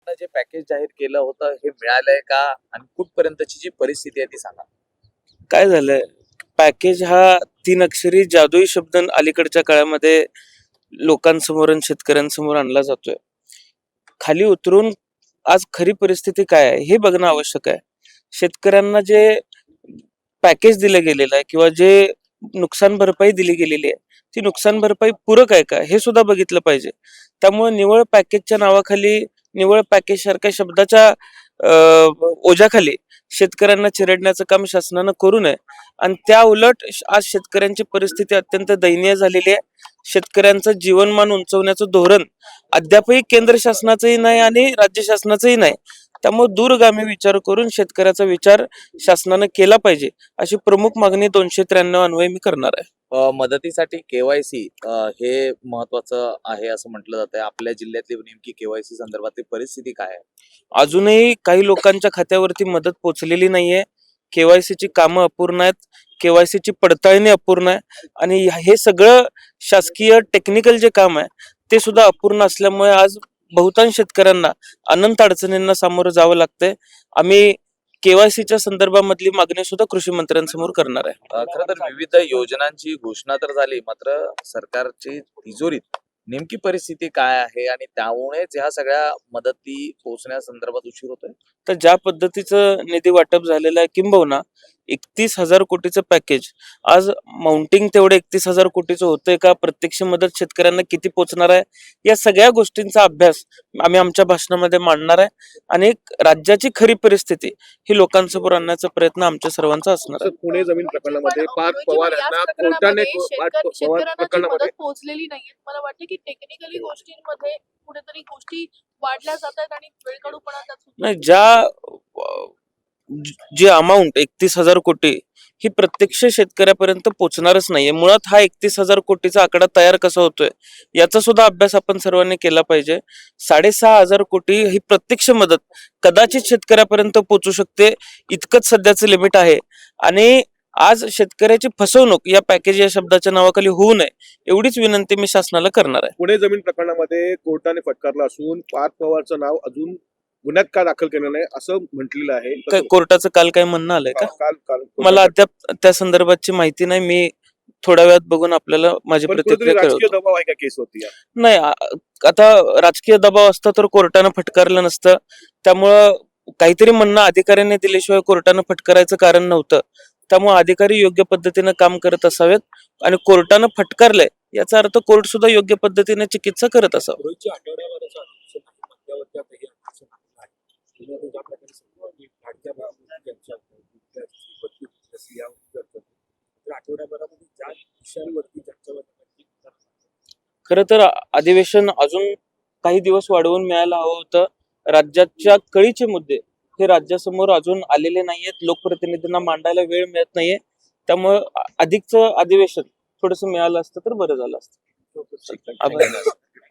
जे पॅकेज जाहीर केलं होतं हे मिळालंय का आणि कुठपर्यंतची जी परिस्थिती आहे ती सांगा. काय झालंय, पॅकेज हा 3 अक्षरी जादुई शब्द अलीकडच्या काळामध्ये लोकांसमोर आणि शेतकऱ्यांसमोर आणला जातोय. खाली उतरून आज खरी परिस्थिती काय आहे हे बघणं आवश्यक आहे. शेतकऱ्यांना जे पॅकेज दिलं गेलेलं आहे किंवा जे नुकसान भरपाई दिली गेलेली आहे, ती नुकसान भरपाई पूरक आहे का हे सुद्धा बघितलं पाहिजे. त्यामुळे निव्वळ पॅकेजच्या नावाखाली, निव्वळ पॅकेज सारख्या शब्दाच्या ओझ्याखाली शेतकऱ्यांना चिरडण्याचं काम शासनानं करू नये. आणि त्या उलट आज शेतकऱ्यांची परिस्थिती अत्यंत दयनीय झालेली आहे. शेतकऱ्यांचं जीवनमान उंचवण्याचं धोरण अद्यापही केंद्र शासनाचंही नाही आणि राज्य शासनाचंही नाही. त्यामुळे दूरगामी विचार करून शेतकऱ्याचा विचार शासनानं केला पाहिजे, अशी प्रमुख मागणी 293 अन्वये मी करणार आहे. मदतीसाठी केवायसी हे महत्वाचं आहे असं म्हटलं जातंय. आपल्या जिल्ह्यातली नेमकी केवायसी संदर्भातली परिस्थिती काय आहे? अजूनही काही लोकांच्या खात्यावरती मदत पोहोचलेली नाहीये. केवायसीची कामं अपूर्ण आहेत, केवायसीची पडताळणी अपूर्ण आहे आणि हे सगळं शासकीय टेक्निकल जे काम आहे ते सुद्धा अपूर्ण असल्यामुळे आज बहुतांश शेतकऱ्यांना अनंत अडचणींना सामोरं जावं लागतंय. आम्ही केवायसीच्या संदर्भामधली मागणी सुद्धा कृषी मंत्र्यांसमोर करणार आहे. खरं तर विविध योजनांची घोषणा तर झाली, मात्र सरकारची तिजोरीत नेमकी परिस्थिती काय आहे आणि त्यामुळेच ह्या सगळ्या मदती पोहोचण्यासंदर्भात उशीर होतोय. तर ज्या पद्धतीचं निधी वाटप झालेलं आहे, किंबहुना 31,000 कोटीचं पॅकेज आज माउंटिंग तेवढे 31,000 कोटीचं होतंय का, प्रत्यक्ष मदत शेतकऱ्यांना किती पोहोचणार आहे, या सगळ्या गोष्टींचा अभ्यास आम्ही आमच्या भाषणामध्ये मांडणार आहे आणि राज्याची खरी परिस्थिती ही लोकांसमोर आणण्याचा प्रयत्न आमच्या सर्वांचा असणार आहे. पुणे जमीन प्रकरणामध्ये पार्थ पवार यांना कोर्टाने प्रकरणामध्ये पोहोचलेली नाहीये. मला वाटतं की टेक्निकली गोष्टींमध्ये कुठेतरी गोष्टी वाढल्या जातात आणि वेळकाढूपणा त्यात होतो. नाही, जी अमाऊंट 31,000 कोटी ही प्रत्यक्ष शेतकऱ्यापर्यंत पोहोचणारच नाहीये. मुळात हा 31,000 कोटीचा आकडा तयार कसा होतोय याचा सुद्धा अभ्यास आपण सर्वांनी केला पाहिजे. 6,500 कोटी ही प्रत्यक्ष मदत कदाचित शेतकऱ्यापर्यंत पोहोचू शकते, इतकंच सध्याचं लिमिट आहे. आणि आज शेतकऱ्याची फसवणूक या पॅकेज या शब्दाच्या नावाखाली होऊ नये एवढीच विनंती मी शासनाला करणार आहे. पुणे जमीन प्रकरणामध्ये कोर्टाने फटकारलं असून पार्थ पवारचं नाव अजून गुन्ह्यात का दाखल केलं नाही असं म्हटलेलं आहे. कोर्टाचं काल काय म्हणणं आलंय का? काल मला अद्याप त्या संदर्भातची माहिती नाही. मी थोड्या वेळात बघून आपल्याला माझी प्रतिक्रिया राजकीय कळवतो. दबाव आहे का केस होती? नाही, आता राजकीय दबाव असता तर कोर्टानं फटकारलं नसतं. त्यामुळं काहीतरी म्हणणं अधिकाऱ्यांनी दिल्याशिवाय कोर्टानं फटकारायचं कारण नव्हतं. त्यामुळे अधिकारी योग्य पद्धतीनं काम करत असावेत आणि कोर्टानं फटकारलंय याचा अर्थ कोर्ट सुद्धा योग्य पद्धतीने चिकित्सा करत असावं. खरं तर अधिवेशन अजून काही दिवस वाढवून मिळायला हवं होतं. राज्याच्या कळीचे मुद्दे हे राज्यासमोर अजून आलेले नाहीयेत, लोकप्रतिनिधींना मांडायला वेळ मिळत नाहीये. त्यामुळं अधिकचं अधिवेशन थोडंसं मिळालं असतं तर बरं झालं असतं. आभार.